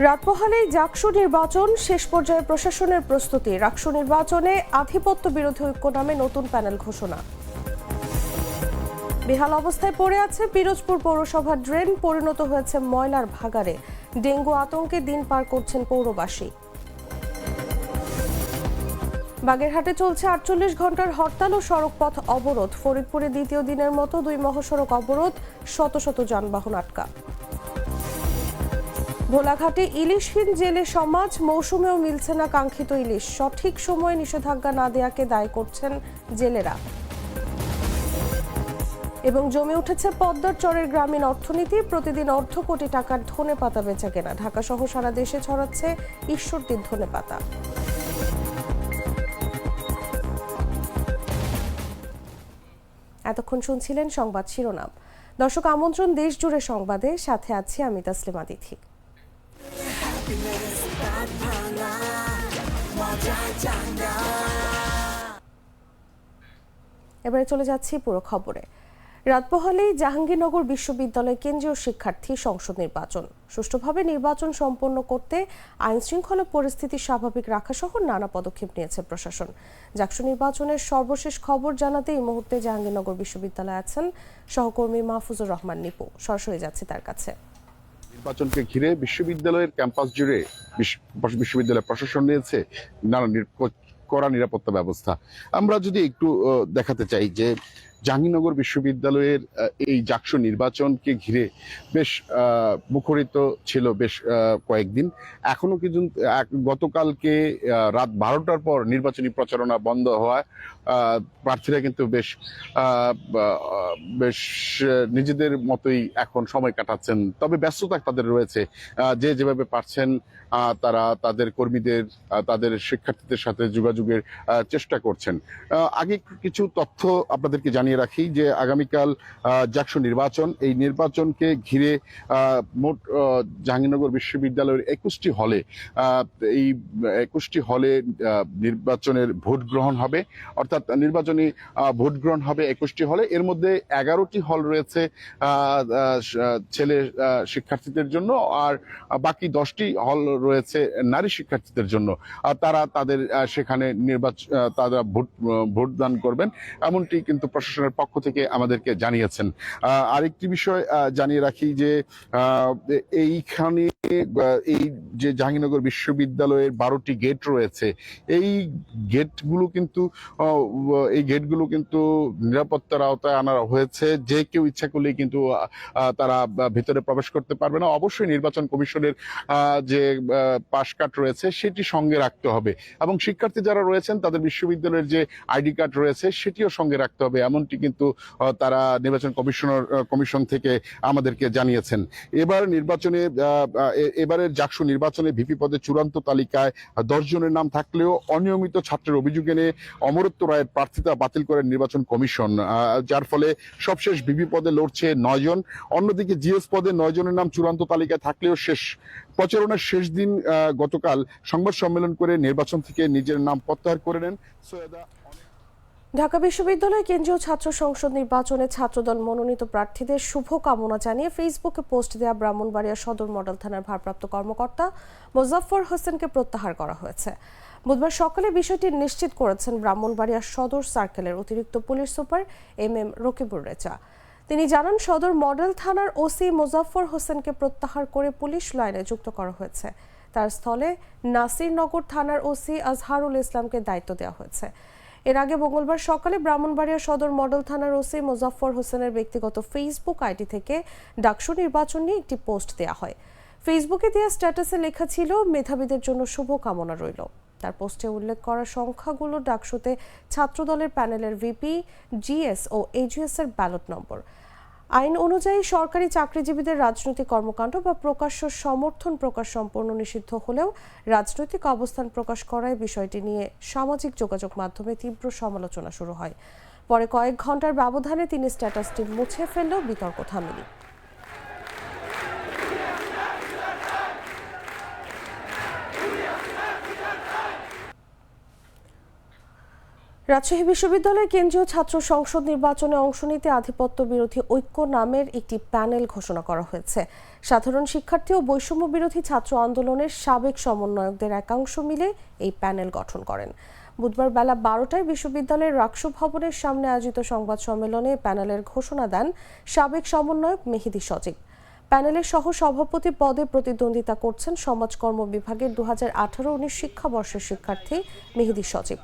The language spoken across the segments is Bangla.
রাত পোহালেই জাকসু নির্বাচন, শেষ পর্যায়ে প্রশাসনের প্রস্তুতি। রাকসু নির্বাচনে আধিপত্য বিরোধী ঐক্য নামে নতুন প্যানেল ঘোষণা। বেহাল অবস্থায় পড়ে আছে পিরোজপুর পৌরসভার ড্রেন, পরিণত হয়েছে ময়লার ভাগাড়ে। ডেঙ্গু আতঙ্কে দিন পার করছেন পৌরবাসী। বাগেরহাটে চলছে ৪৮ ঘন্টার হরতাল ও সড়ক পথ অবরোধ। ফরিদপুরে দ্বিতীয় দিনের মতো ২ মহাসড়ক অবরোধ, শত শত যানবাহন আটকা। ভোলাঘাটে ইলিশহীন জেলে সমাজ, মৌসুমেও মিলছে না কাঙ্ক্ষিত ইলিশ। সঠিক সময়ে নিষেধাজ্ঞা না দেয়াকে দায় করছেন জেলেরা। এবং জমে উঠেছে পদ্মার চরের গ্রামীণ অর্থনীতি, প্রতিদিন অর্ধ কোটি টাকার ধনেপাতা বেচাকেনা। ঢাকা সহ সারা দেশে ছড়াচ্ছে ঈশ্বরদীর ধনেপাতা। এতক্ষণ শুনছিলেন সংবাদ শিরোনাম। দর্শক, আমন্ত্রণ দেশ জুড়ে সংবাদে, সাথে আছি আমি তাসলিমা তিথি। এবারে চলে যাচ্ছি পুরো খবরে। রাত পোহালেই জাহাঙ্গীরনগর বিশ্ববিদ্যালয় কেন্দ্রীয় শিক্ষার্থী সংসদ নির্বাচন। সুষ্ঠুভাবে নির্বাচন সম্পন্ন করতে আইন শৃঙ্খলা পরিস্থিতি স্বাভাবিক রাখা সহ নানা পদক্ষেপ নিয়েছে প্রশাসন। জাকসু নির্বাচনের সর্বশেষ খবর জানাতে এই মুহূর্তে জাহাঙ্গীরনগর বিশ্ববিদ্যালয়ে আছেন সহকর্মী মাহফুজুর রহমান নিপু। সরাসরি যাচ্ছি তার কাছে। নির্বাচনকে ঘিরে বিশ্ববিদ্যালয়ের ক্যাম্পাস জুড়ে বিশ্ববিদ্যালয় প্রশাসন নিয়েছে নানা কড়া নিরাপত্তা ব্যবস্থা। আমরা যদি একটু দেখাতে চাই যে জাহাঙ্গীরনগর বিশ্ববিদ্যালয়ের এই জাকসু নির্বাচনকে ঘিরে বেশ মুখরিত ছিল বেশ কয়েকদিন। এখনো কিন্তু গতকালকে রাত 12টার পর নির্বাচনী প্রচারণা বন্ধ হওয়ায় প্রার্থীরা কিন্তু বেশ নিজেদের মতোই এখন সময় কাটাচ্ছেন। তবে ব্যস্ততা তাদের রয়েছে, যে যেভাবে পারছেন তারা তাদের কর্মীদের, তাদের শিক্ষার্থীদের সাথে যোগাযোগের চেষ্টা করছেন। আগে কিছু তথ্য আপনাদেরকে জানিয়ে রাখি যে আগামীকাল জাকসু নির্বাচন, এই নির্বাচনকে ঘিরে মোট জাহাঙ্গীরনগর বিশ্ববিদ্যালয়ের 21টি হলে এই 21টি হলে নির্বাচনের ভোট গ্রহণ হবে। অর্থাৎ নির্বাচনী ভোট গ্রহণ হবে 21টি হলে। এর মধ্যে 11টি হল রয়েছে ছেলে শিক্ষার্থীদের জন্য, আর বাকি 10টি হল রয়েছে নারী শিক্ষার্থীদের জন্য। তারা তাদের সেখানে তারা ভোটদান করবেন, এমনটি কিন্তু প্রশাসনের পক্ষ থেকে আমাদেরকে জানিয়েছেন। আরেকটি বিষয় জানিয়ে রাখি যে এইখানে এই যে জাহাঙ্গীরনগর বিশ্ববিদ্যালয়ের 12টি গেট রয়েছে, এই গেটগুলো কিন্তু নিরাপত্তার আওতায় আনা হয়েছে। যে কেউ ইচ্ছা করলেই কিন্তু তারা ভিতরে প্রবেশ করতে পারবে না। অবশ্যই নির্বাচন কমিশনের যে পাস কার্ড রয়েছে সেটি সঙ্গে রাখতে হবে, এবং শিক্ষার্থী যারা রয়েছেন তাদের বিশ্ববিদ্যালয়ের যে আইডি কার্ড রয়েছে সেটিও সঙ্গে রাখতে হবে, এমনটি কিন্তু তারা নির্বাচন কমিশন থেকে আমাদেরকে জানিয়েছেন। এবারের জাকসু নির্বাচনে ভিপি পদে চূড়ান্ত তালিকায় 10 জনের নাম থাকলেও অনিয়মিত ছাত্রের অভিযোগ এনে অমরত্ব রায়ের প্রার্থিতা বাতিল করেন নির্বাচন কমিশন, যার ফলে সবশেষ ভিপি পদে লড়ছে 9 জন। অন্যদিকে জিএস পদে 9 জনের নাম চূড়ান্ত তালিকায় থাকলেও প্রচারণার শেষ দিন গতকাল সংবাদ সম্মেলন করে নির্বাচন থেকে নিজের নাম প্রত্যাহার করে নেন সৈয়দা। ঢাকা বিশ্ববিদ্যালয় কেন্দ্রীয় ছাত্র সংসদ নির্বাচনে ছাত্রদল মনোনীত প্রার্থীদের শুভ কামনা জানিয়ে ফেসবুকে পোস্ট দেয়া ব্রাহ্মণবাড়িয়া সদর মডেল থানার ভারপ্রাপ্ত কর্মকর্তা মোজাফফর হোসেনকে প্রত্যাহার করা হয়েছে। বুধবার সকালে বিষয়টি নিশ্চিত করেছেন ব্রাহ্মণবাড়িয়া সদর সার্কেলের অতিরিক্ত police super M Rakibur Reza. তিনি জানান, সদর মডেল থানার ওসি মোজাফফর হোসেনকে প্রত্যাহার করে পুলিশ লাইনে যুক্ত করা হয়েছে। তার স্থলে নাসিরনগর থানার ওসি আজহারুল ইসলামকে দায়িত্ব দেওয়া হয়েছে। এর আগে মঙ্গলবার সকালে ব্রাহ্মণবাড়িয়া সদর মডেল থানার ওসি মোজাফফর হোসেনের ব্যক্তিগত ফেসবুক আইডি থেকে ডাকসু নির্বাচন নিয়ে একটি পোস্ট দেওয়া হয়। ফেসবুকে দেওয়া স্ট্যাটাসে লেখা ছিল, মেধাবীদের জন্য শুভ কামনা রইল। তার পোস্টে উল্লেখ করা সংখ্যাগুলো ডাকসুতে ছাত্রদলের প্যানেলের ভিপি, জিএস ও এজিএস এর ব্যালট নম্বর। আইন অনুযায়ী সরকারি চাকরিজীবীদের রাজনৈতিক কর্মকাণ্ড বা প্রকাশ্য সমর্থন প্রকাশ সম্পূর্ণ নিষিদ্ধ হলেও রাজনৈতিক অবস্থান প্রকাশ করায় বিষয়টি নিয়ে সামাজিক যোগাযোগ মাধ্যমে তীব্র সমালোচনা শুরু হয়। পরে কয়েক ঘন্টার ব্যবধানে তিনি স্ট্যাটাসটি মুছে ফেললেও বিতর্ক থামেনি। রাজশাহী বিশ্ববিদ্যালয় কেন্দ্রীয় ছাত্র সংসদ নির্বাচনে অংশ নিতে আধিপত্য বিরোধী ঐক্য নামের একটি প্যানেল ঘোষণা করা হয়েছে। সাধারণ শিক্ষার্থী ও বৈষম্য বিরোধী ছাত্র আন্দোলনের সাবেক সমন্বয়কদের একাংশ মিলে এই প্যানেল গঠন করেন। বুধবার বেলা 12টায় বিশ্ববিদ্যালয়ের রাকসু ভবনের সামনে আয়োজিত সংবাদ সম্মেলনে প্যানেলের ঘোষণা দেন সাবেক সমন্বয়ক মেহেদী সজীব। প্যানেলের সহ সভাপতি পদে প্রতিদ্বন্দ্বিতা করছেন সমাজকর্ম বিভাগের 2018-19 শিক্ষাবর্ষের শিক্ষার্থী মেহেদী সজীব।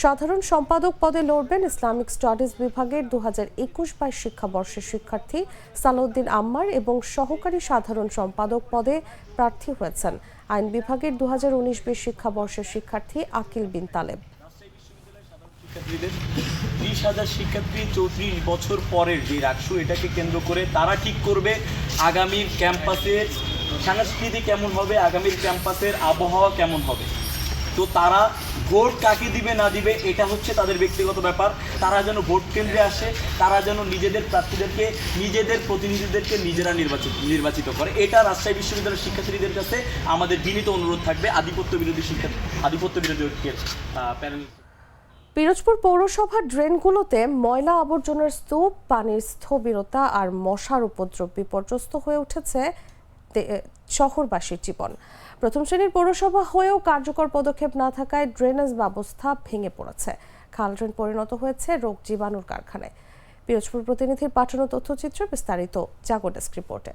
সাধারণ সম্পাদক পদে লড়বেন ইসলামিক স্টাডিজ বিভাগের 2021-22 শিক্ষাবর্ষের শিক্ষার্থী সালাউদ্দিন আম্মার এবং সহকারী সাধারণ সম্পাদক পদে প্রার্থী হয়েছেন আইন বিভাগের 2019-20 শিক্ষাবর্ষের শিক্ষার্থী আকিল বিন তালেব। 30,000 শিক্ষার্থী 34 বছর পরের যে রাকসু, এটাকে কেন্দ্র করে তারা ঠিক করবে আগামীর ক্যাম্পাসের সংস্কৃতি কেমন হবে, আগামীর ক্যাম্পাসের আবহাওয়া কেমন হবে। তো তারা ভোট কাকে দিবে না দিবে এটা হচ্ছে তাদের ব্যক্তিগত ব্যাপার। তারা যেন ভোট কেন্দ্রে আসে, তারা যেন নিজেদের প্রার্থীদেরকে, নিজেদের প্রতিনিধিদেরকে নিজেরা নির্বাচিত করে। এটা রাজশাহী বিশ্ববিদ্যালয়ের শিক্ষার্থীদের কাছে আমাদের বিনীত অনুরোধ থাকবে আধিপত্য বিরোধী ঐক্যের প্যানেল। পিরোজপুর পৌরসভার ড্রেনগুলোতে ময়লা আবর্জনার স্তূপ, পানির স্থবিরতা আর মশার উপদ্রব বিপর্যস্ত হয়ে উঠেছে শহরবাসীর জীবন। প্রথম শ্রেণীর পৌরসভা হয়েও কার্যকর পদক্ষেপ না থাকায় ড্রেনেজ ব্যবস্থা ভেঙে পড়েছে। খাল ড্রেন পরিণত হয়েছে রোগ জীবাণুর কারখানায়। পিরোজপুর প্রতিনিধির পাঠানো তথ্যচিত্র বিস্তারিত জাগো ডেস্ক রিপোর্টে।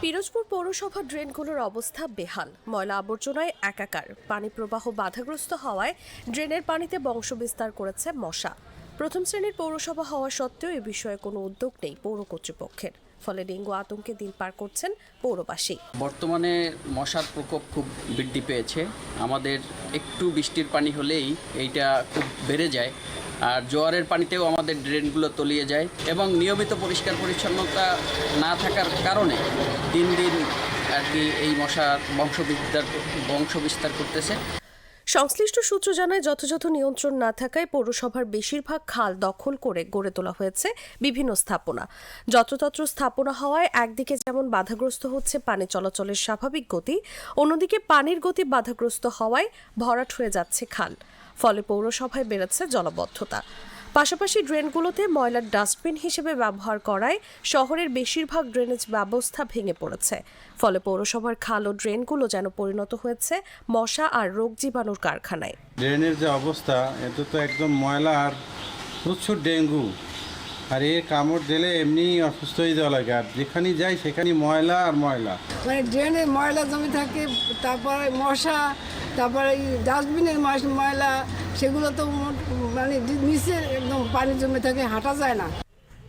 পিরোজপুর পৌরসভার ড্রেনগুলোর অবস্থা বেহাল, ময়লা আবর্জনায় একাকার। পানি প্রবাহ বাধাগ্রস্ত হওয়ায় ড্রেনের পানিতে বংশবিস্তার করেছে মশা। প্রথম শ্রেণীর পৌরসভা হওয়া সত্ত্বেও এ বিষয়ে কোনো উদ্যোগ নেই পৌর কর্তৃপক্ষের, ফলে ডেঙ্গু আতঙ্কে দিন পার করছেন পৌরবাসী। বর্তমানে মশার প্রকোপ খুব বৃদ্ধি পেয়েছে। আমাদের একটু বৃষ্টির পানি হলেই এইটা খুব বেড়ে যায়, আর জোয়ারের পানিতেও আমাদের ড্রেনগুলো তলিয়ে যায় এবং নিয়মিত পরিষ্কার পরিচ্ছন্নতা না থাকার কারণে দিন দিন আর কি এই মশার বংশবিস্তার করতেছে। সংশ্লিষ্ট সূত্র জানায়, যথাযথ নিয়ন্ত্রণ না থাকায় পৌরসভার বেশিরভাগ খাল দখল করে গড়ে তোলা হয়েছে বিভিন্ন স্থাপনা। যত্রতত্র স্থাপনা হওয়ায় একদিকে যেমন বাধাগ্রস্ত হচ্ছে পানি চলাচলের স্বাভাবিক গতি, অন্যদিকে পানির গতি বাধাগ্রস্ত হওয়ায় ভরাট হয়ে যাচ্ছে খাল। ফলে পৌরসভায় বেড়েছে জলাবদ্ধতা। পাশাপাশি ড্রেনগুলোতে ময়লার ডাস্টবিন হিসেবে ব্যবহার করায় শহরের বেশিরভাগ ড্রেনেজ ব্যবস্থা ভেঙে পড়েছে। ফলে পৌরসভার খাল ও ড্রেনগুলো যেন পরিণত হয়েছে মশা আর রোগ জীবাণুর কারখানায়। ড্রেনের যে অবস্থা, এটা তো একদম ময়লা আর প্রচুর ডেঙ্গু, আর এর কামড় দিলে এমনি অসুস্থ হয়ে যাওয়া লাগে। আর যেখানেই যাই সেখানেই ময়লা আর ময়লা, মানে ড্রেনে ময়লা জমে থাকে, তারপরে মশা, তারপরে ডাস্টবিনের ময়লা, সেগুলো তো মানে নিচে একদম পানি জমে থাকে, হাঁটা যায় না।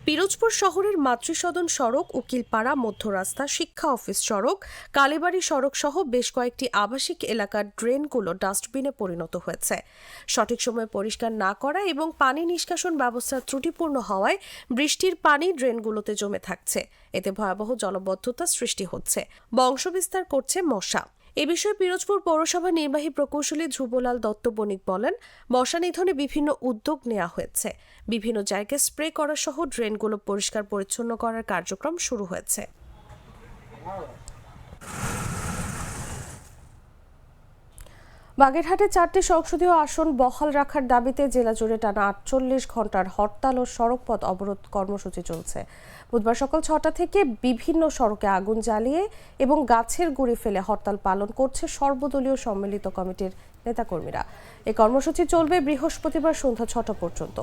পিরোজপুর শহরের মাতৃসদন সড়ক, উকিলপাড়া মধ্য রাস্তা, শিক্ষা অফিস সড়ক, কালীবাড়ি সড়ক সহ বেশ কয়েকটি আবাসিক এলাকার ড্রেনগুলো ডাস্টবিনে পরিণত হয়েছে। সঠিক সময়ে পরিষ্কার না করা এবং পানি নিষ্কাশন ব্যবস্থা ত্রুটিপূর্ণ হওয়ায় বৃষ্টির পানি ড্রেনগুলোতে জমে থাকছে। এতে ভয়াবহ জলাবদ্ধতা সৃষ্টি হচ্ছে, বংশবিস্তার করছে মশা। এ বিষয়ে পিরোজপুর পৌরসভা নির্বাহী প্রকৌশলী ধ্রুবলাল দত্ত বণিক বলেন, মশা নিধনে বিভিন্ন উদ্যোগ নেওয়া হয়েছে। বিভিন্ন জায়গায় স্প্রে করা সহ ড্রেনগুলো পরিষ্কার পরিচ্ছন্ন করার কার্যক্রম শুরু হয়েছে। বাগেরহাটে 4টি সংসদীয় আসন বহাল রাখার দাবিতে জেলা জুড়ে টানা 48 ঘন্টার হরতাল ও সড়কপথ অবরোধ কর্মসূচি চলছে। বুধবার সকাল 6টা থেকে বিভিন্ন সড়কে আগুন জ্বালিয়ে এবং গাছের গুঁড়ি ফেলে হরতাল পালন করছে সর্বদলীয় সম্মিলিত কমিটির নেতাকর্মীরা। এই কর্মসূচি চলবে বৃহস্পতিবার সন্ধ্যা 6টা পর্যন্ত।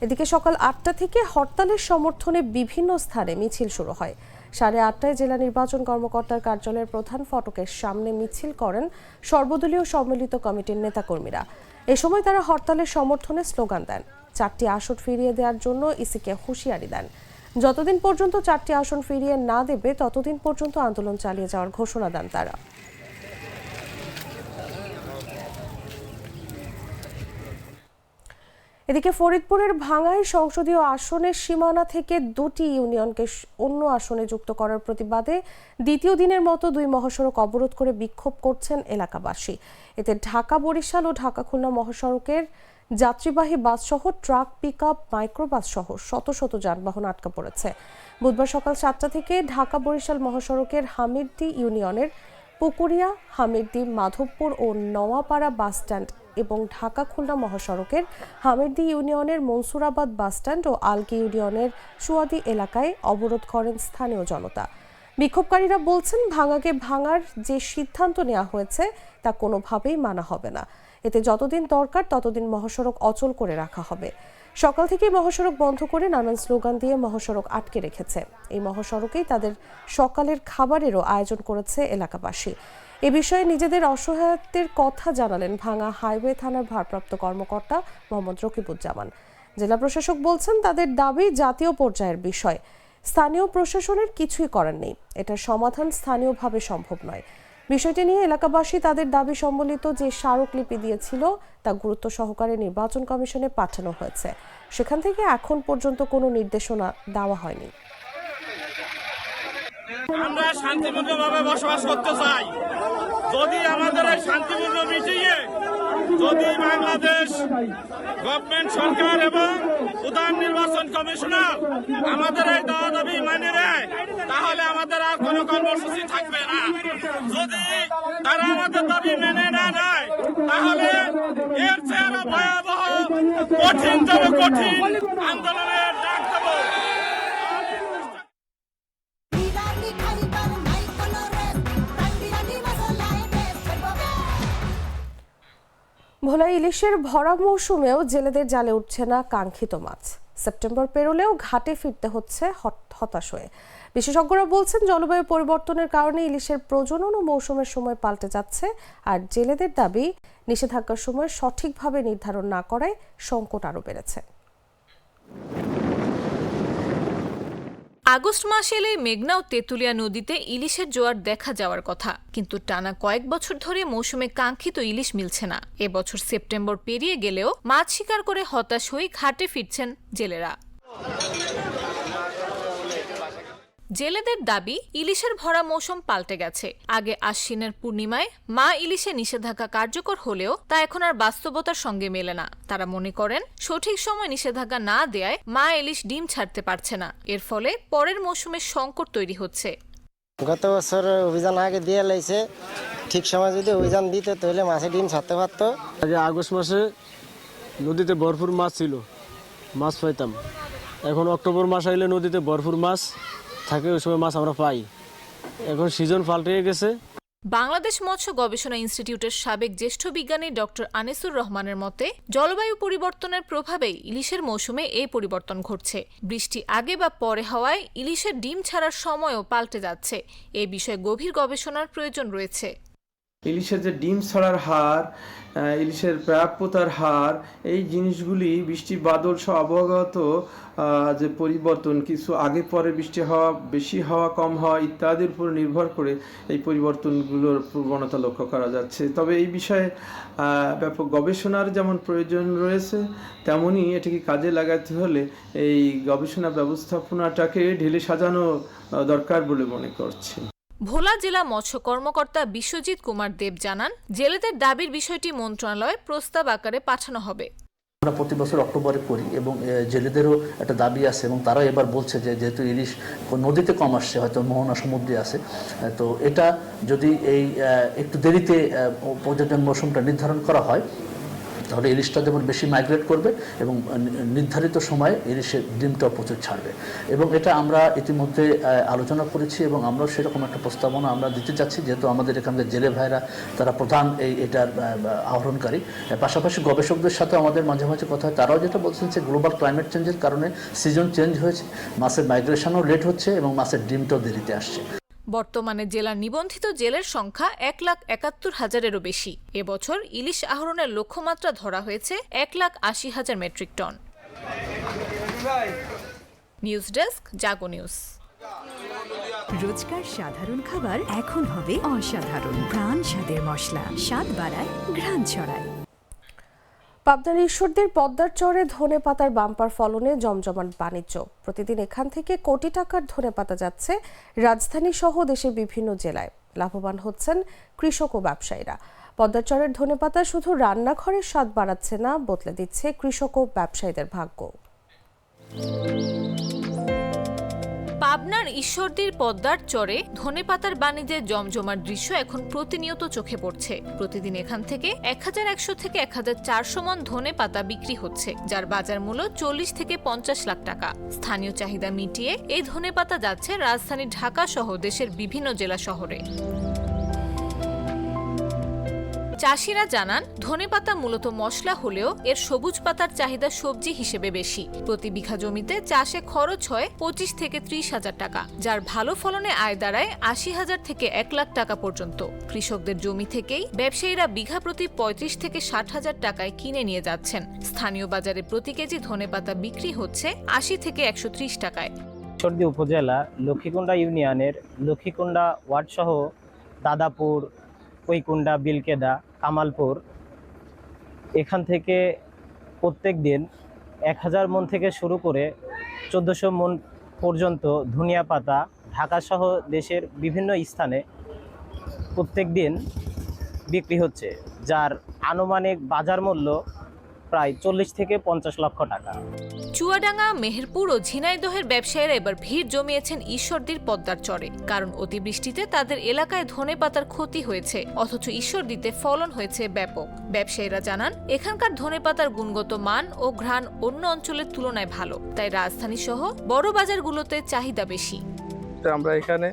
এদিকে সকাল 8টা থেকে হরতালের সমর্থনে বিভিন্ন স্থানে মিছিল শুরু হয়। 8:30টায় জেলা নির্বাচন কর্মকর্তার কার্যালয়ের প্রধান ফটকের সামনে মিছিল করেন সর্বদলীয় সম্মিলিত কমিটির নেতাকর্মীরা। এ সময় তারা হরতালের সমর্থনে স্লোগান দেন। 4টি আসন ফিরিয়ে দেওয়ার জন্য ইসিকে হুঁশিয়ারি দেন। যতদিন পর্যন্ত 4টি আসন ফিরিয়ে না দেবে ততদিন পর্যন্ত আন্দোলন চালিয়ে যাওয়ার ঘোষণা দেন তারা। এদিকে ফরিদপুরের ভাঙ্গাইল সংসদীয় আসনের সীমানা থেকে 2টি ইউনিয়নকে অন্য আসনে যুক্ত করার প্রতিবাদে দ্বিতীয় দিনের মতো 2 মহাসড়ক অবরোধ করে বিক্ষোভ করছেন এলাকাবাসী। এতে ঢাকা বরিশাল ও ঢাকা খুলনা মহাসড়কের যাত্রীবাহী বাস সহ ট্রাক, পিকআপ, মাইক্রোবাস সহ শত শত যানবাহন আটকা পড়েছে। বুধবার সকাল 7টা থেকে ঢাকা বরিশাল মহাসড়কের হামিরদি ইউনিয়নের পুকুরিয়া, হামিরদী, মাধবপুর ও নওয়াপাড়া বাসস্ট্যান্ড এবং ঢাকা খুলনা মহাসড়কের হামিরদী ইউনিয়নের মনসুরাবাদ বাসস্ট্যান্ড ও আলগি ইউনিয়নের সুয়াদি এলাকায় অবরোধ করেন স্থানীয় জনতা। বিক্ষোভকারীরা বলছেন, ভাঙাকে ভাঙার যে সিদ্ধান্ত নেওয়া হয়েছে তা কোনোভাবেই মানা হবে না। এতে যতদিন দরকার ততদিন মহাসড়ক অচল করে রাখা হবে। সকাল থেকেই মহাসড়ক বন্ধ করে নানান স্লোগান দিয়ে মহাসড়ক আটকে রেখেছে। এই মহাসড়কেই তাদের সকালের খাবারেরও আয়োজন করেছে এলাকাবাসী। এ বিষয়ে নিজেদের অসহায়ত্বের কথা জানালেন ভাঙা হাইওয়ে থানার ভারপ্রাপ্ত কর্মকর্তা মোহাম্মদ রকিবুজ্জামান। জেলা প্রশাসক বলছেন, তাদের দাবি জাতীয় পর্যায়ের বিষয়, স্থানীয় প্রশাসনের কিছুই করার নেই। এটার সমাধান স্থানীয়ভাবে সম্ভব নয়। বিষয়টি নিয়ে এলাকাবাসী তাদের দাবি সম্বলিত যে স্মারকলিপি দিয়েছিল তা গুরুত্ব সহকারে নির্বাচন কমিশনে পাঠানো হয়েছে। সেখান থেকে এখন পর্যন্ত কোনো নির্দেশনা দেওয়া হয়নি। আমরা শান্তিপূর্ণভাবে বসবাস করতে চাই। যদি আমাদের এই শান্তিপূর্ণ মিটিংয়ে যদি বাংলাদেশ গভর্নমেন্ট সরকার এবং প্রধান নির্বাচন কমিশনার আমাদের এই দাবি মানে নেয়, তাহলে আমাদের আর কোনো কর্মসূচি থাকবে না। যদি তারা আমাদের দাবি মেনে না নেয়, তাহলে এর চেয়ে আরো ভয়াবহ কঠিনতম কঠিন আন্দোলনের ডাক দেব। ভোলায় ইলিশের ভরা মৌসুমেও জেলেদের জালে উঠছে না কাঙ্ক্ষিত মাছ। সেপ্টেম্বর পেরোলেও ঘাটে ফিরতে হচ্ছে হতাশ হয়ে। বিশেষজ্ঞরা বলছেন, জলবায়ু পরিবর্তনের কারণে ইলিশের প্রজনন ও মৌসুমের সময় পাল্টে যাচ্ছে। আর জেলেদের দাবি, নিষেধাজ্ঞার সময় সঠিকভাবে নির্ধারণ না করায় সংকট আরও বেড়েছে। আগস্ট মাস এলে মেঘনা ও তেঁতুলিয়া নদীতে ইলিশের জোয়ার দেখা যাওয়ার কথা, কিন্তু টানা কয়েক বছর ধরে মৌসুমে কাঙ্ক্ষিত ইলিশ মিলছে না। এবছর সেপ্টেম্বর পেরিয়ে গেলেও মাছ শিকার করে হতাশ হয়ে ঘাটে ফিরছেন জেলেরা। জেলেদের দাবি, ইলিশের ভরা মৌসুম পাল্টে গেছে। আগে আশ্বিনের পূর্ণিমায় মা ইলিশে নিষেধাজ্ঞা কার্যকর হলেও তা এখন আর বাস্তবতার সঙ্গে মেলে না। তারা মনে করেন, সঠিক সময় নিষেধাজ্ঞা না দেয়ায় মা ইলিশ ডিম ছাড়তে পারছে না। এর ফলে পরের মৌসুমে সংকট তৈরি হচ্ছে। গত বছর অভিযান আগে দিয়ে লাইছে, ঠিক সময় যদি অভিযান দিতে তাহলে মাছে ডিম ছাড়তে পারতো। আগে আগস্ট মাসে নদীতে ভরপুর মাছ ছিল, মাছ পাইতাম। এখন অক্টোবর মাস আইলে নদীতে ভরপুর মাছ থাকে, ওই সময় মাছ আমরা পাই। এখন সিজন পাল্টে গেছে। বাংলাদেশ মৎস্য গবেষণা ইনস্টিটিউটের সাবেক জ্যেষ্ঠ বিজ্ঞানী ডক্টর আনিসুর রহমানের মতে, জলবায়ু পরিবর্তনের প্রভাবেই ইলিশের মৌসুমে এই পরিবর্তন ঘটছে। বৃষ্টি আগে বা পরে হওয়ায় ইলিশের ডিম ছাড়ার সময়ও পাল্টে যাচ্ছে। এ বিষয়ে গভীর গবেষণার প্রয়োজন রয়েছে। ইলিশের যে ডিম ছাড়ার হার, ইলিশের প্রাপ্যতার হার, এই জিনিসগুলি বৃষ্টি বাদল সহ আবহাওয়াগত যে পরিবর্তন, কিছু আগে পরে বৃষ্টি হওয়া, বেশি হওয়া, কম হওয়া ইত্যাদির উপর নির্ভর করে এই পরিবর্তনগুলোর প্রবণতা লক্ষ্য করা যাচ্ছে। তবে এই বিষয়ে ব্যাপক গবেষণার যেমন প্রয়োজন রয়েছে, তেমনি এটিকে কাজে লাগাতে হলে এই গবেষণা ব্যবস্থাপনাটাকে ঢেলে সাজানো দরকার বলে মনে করছি। ভোলা জেলা মৎস্য কর্মকর্তা বিশ্বজিৎ কুমার দেব জানান, জেলেদের দাবির বিষয়টি মন্ত্রণালয়ে প্রস্তাব আকারে পাঠানো হবে। আমরা প্রতি বছর অক্টোবরে করি এবং জেলেদেরও একটা দাবি আছে এবং তারাও এবার বলছে যে যেহেতু ইলিশ নদীতে কম আসছে, হয়তো মোহনা সমুদ্রে আছে, তো এটা যদি এই একটু দেরিতে পর্যটন মৌসুমটা নির্ধারণ করা হয়, তাহলে ইলিশটা যেমন বেশি মাইগ্রেট করবে এবং নির্ধারিত সময়ে ইলিশের ডিমটাও প্রচুর ছাড়বে। এবং এটা আমরা ইতিমধ্যে আলোচনা করেছি এবং আমরাও সেরকম একটা প্রস্তাবনা আমরা দিতে চাচ্ছি, যেহেতু আমাদের এখানকার জেলে ভাইরা তারা প্রধান এটার আহরণকারী। পাশাপাশি গবেষকদের সাথে আমাদের মাঝে মাঝে কথা হয়, তারাও যেটা বলছেন যে গ্লোবাল ক্লাইমেট চেঞ্জের কারণে সিজন চেঞ্জ হয়েছে, মাছের মাইগ্রেশনও লেট হচ্ছে এবং মাছের ডিমটাও দেরিতে আসছে। বর্তমানে জেলার নিবন্ধিত জেলের সংখ্যা 1,71,000-এরও বেশি। এবছর ইলিশ আহরণের লক্ষ্যমাত্রা ধরা হয়েছে 1,80,000 মেট্রিক টন। নিউজ ডেস্ক, জাগো নিউজ। রোজকার সাধারণ খাবার এখন হবে অসাধারণ। প্রাণ স্বাদের মশলা, স্বাদ বাড়ায়, ঘ্রাণ ছড়ায়। পাবনার ঈশ্বরদীর পদ্মার চরে ধনেপাতার বাম্পার ফলনে জমজমাট বাণিজ্য। প্রতিদিন এখান থেকে কোটি টাকার ধনেপাতা যাচ্ছে রাজধানী সহ দেশের বিভিন্ন জেলায়। লাভবান হচ্ছেন কৃষক ও ব্যবসায়ীরা। পদ্মার চরের ধনেপাতা শুধু রান্নাঘরের স্বাদ বাড়াচ্ছে না, বদলে দিচ্ছে কৃষক ও ব্যবসায়ীদের ভাগ্য। পাবনার ঈশ্বরদীর পদ্মার চরে ধনেপাতার বাণিজ্যে জমজমার দৃশ্য এখন প্রতিনিয়ত চোখে পড়ছে। প্রতিদিন এখান থেকে 1100 থেকে 1400 মণ ধনেপাতা বিক্রি হচ্ছে, যার বাজার মূল্য 40 থেকে 50 লাখ টাকা। স্থানীয় চাহিদা মিটিয়ে এই ধনেপাতা যাচ্ছে রাজধানী ঢাকা সহ দেশের বিভিন্ন জেলা শহরে। চাষিরা জানান, ধনেপাতা মূলত মশলা হলেও এর সবুজ পাতার চাহিদা সবজি হিসেবে বেশি। প্রতি বিঘা জমিতে চাষে খরচ হয় 25 থেকে 30 হাজার টাকা, যার ভালো ফলনে আয় দাঁড়ায় 80,000 থেকে 1 লাখ টাকা পর্যন্ত। কৃষকদের জমি থেকেই ব্যবসায়ীরা বিঘা প্রতি 35 থেকে 60 হাজার টাকায় কিনে নিয়ে যাচ্ছেন। স্থানীয় বাজারে প্রতি কেজি ধনেপাতা বিক্রি হচ্ছে 80 থেকে 130 টাকায়। ঈশ্বরদী উপজেলা লক্ষ্মীকুণ্ডা ইউনিয়নের লক্ষ্মীকুণ্ডা ওয়ার্ড সহ দাদাপুর, কৈকুণ্ডা, বিলকেদা, কামালপুর, এখান থেকে প্রত্যেক দিন 1000 মণ থেকে শুরু করে 1400 মণ পর্যন্ত ধনিয়া পাতা ঢাকা সহ দেশের বিভিন্ন স্থানে প্রত্যেক দিন বিক্রি হচ্ছে, যার আনুমানিক বাজার মূল্য প্রায় 40 থেকে 50 লক্ষ টাকা। চুয়াডাঙ্গা, মেহেরপুর ও ঝিনাইদহের ব্যবসায়ীরা এবার ভিড় জমিয়েছেন ঈশ্বরদীর পদ্মার চরে, কারণ অতিবৃষ্টিতে তাদের এলাকায় ধনেপাতার ক্ষতি হয়েছে, অথচ ঈশ্বরদীতে ফলন হয়েছে ব্যাপক। ব্যবসায়ীরা জানান, এখানকার ধনেপাতার গুণগত মান ও ঘ্রাণ অন্য অঞ্চলের তুলনায় ভালো, তাই রাজধানী সহ বড় বাজারগুলোতে চাহিদা বেশি। আমরা এখানে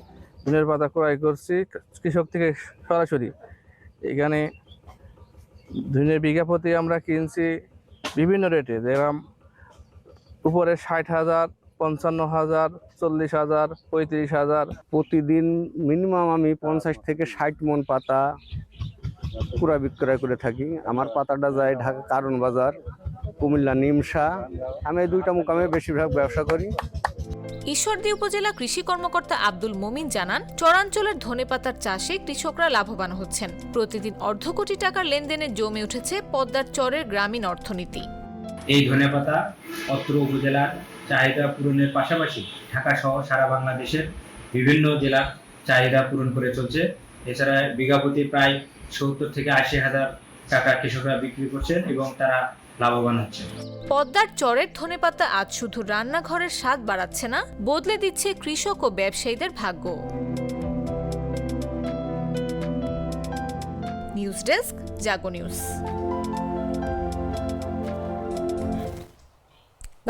ধনের পাতা ক্রয় করছি কৃষক থেকে সরাসরি। এখানে ধনের বিঘা প্রতি আমরা কিনছি বিভিন্ন রেটে, যেরকম উপরে 60,000, 55,000, 40,000, 35,000। প্রতিদিন মিনিমাম আমি 50 থেকে 60 মণ পাতা পুরা বিক্রয় করে থাকি। আমার পাতাটা যায় ঢাকা কারণ বাজার, কুমিল্লা নিমসা। আমি এই দুইটা মোকামে বেশিরভাগ ব্যবসা করি। ঈশ্বরদী উপজেলা কৃষি কর্মকর্তা আব্দুল মমিন জানান, চরাঞ্চলের ধনেপাতার চাষে কৃষকরা লাভবান হচ্ছেন। প্রতিদিন অর্ধ কোটি টাকার লেনদেনে জমে উঠেছে পদ্মার চরের গ্রামীণ অর্থনীতি। এই ধনেপাতা অত্র উপজেলার চাহিদা পূরণের পাশাপাশি ঢাকা সহ সারা বাংলাদেশের বিভিন্ন জেলার চাহিদা পূরণ করে চলছে। এছাড়া বিঘা প্রতি প্রায় 70 থেকে 80 হাজার টাকা কৃষকরা বিক্রি করছেন এবং তারা লাভবান হচ্ছে। পদ্মার চরের ধনেপাতা আজ শুধু রান্নাঘরের স্বাদ বাড়াচ্ছে না, বদলে দিচ্ছে কৃষক ও ব্যবসায়ীদের ভাগ্য। নিউজ ডেস্ক, জাগো নিউজ।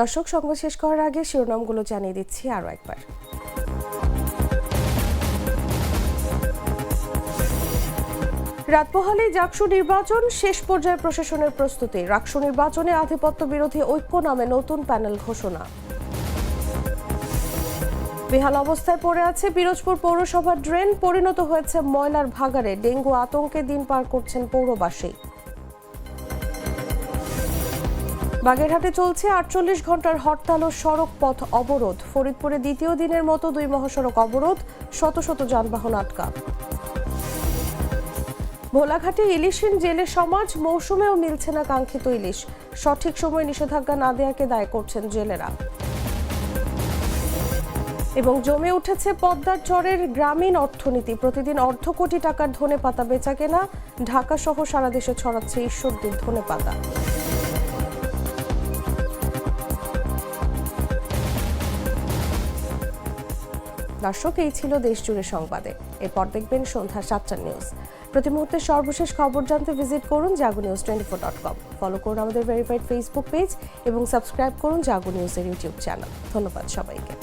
দর্শক, সংবাদ শেষ করার আগে শিরোনামগুলো জানিয়ে দিচ্ছি আরও একবার। রাত পোহালে জাকসু নির্বাচন, শেষ পর্যায়ে প্রশাসনের প্রস্তুতি। রাকসু নির্বাচনে আধিপত্য বিরোধী ঐক্য নামে নতুন প্যানেল ঘোষণা। বেহাল অবস্থায় পড়ে আছে পিরোজপুর পৌরসভার ড্রেন, পরিণত হয়েছে ময়লার ভাগাড়ে। ডেঙ্গু আতঙ্কে দিন পার করছেন পৌরবাসী। বাগেরহাটে চলছে 48 ঘন্টার হরতাল ও সড়ক পথ অবরোধ। ফরিদপুরে দ্বিতীয় দিনের মতো 2 মহাসড়ক অবরোধ, শত শত যানবাহন আটকা। ভোলাঘাটে ইলিশহীন জেলে সমাজ, মৌসুমেও মিলছে না কাঙ্ক্ষিত ইলিশ। সঠিক সময় নিষেধাজ্ঞা না দেয়াকে দায় করছেন জেলেরা। এবং জমে উঠেছে পদ্মার চরের গ্রামীণ অর্থনীতি। প্রতিদিন অর্ধ কোটি টাকার ধনেপাতা বেচা কেনা। ঢাকা সহ সারা দেশে ছড়াচ্ছে ঈশ্বরদীর ধনেপাতা। দর্শক, এই ছিল দেশ জুড়ে সংবাদে। এরপর দেখবেন সন্ধ্যা 7টার নিউজ। প্রতি মুহূর্তের সর্বশেষ খবর জানতে ভিজিট করুন jagonews24.com। ফলো করুন আমাদের ভেরিফাইড ফেসবুক পেজ এবং সাবস্ক্রাইব করুন জাগো নিউজের ইউটিউব চ্যানেল। ধন্যবাদ সবাইকে।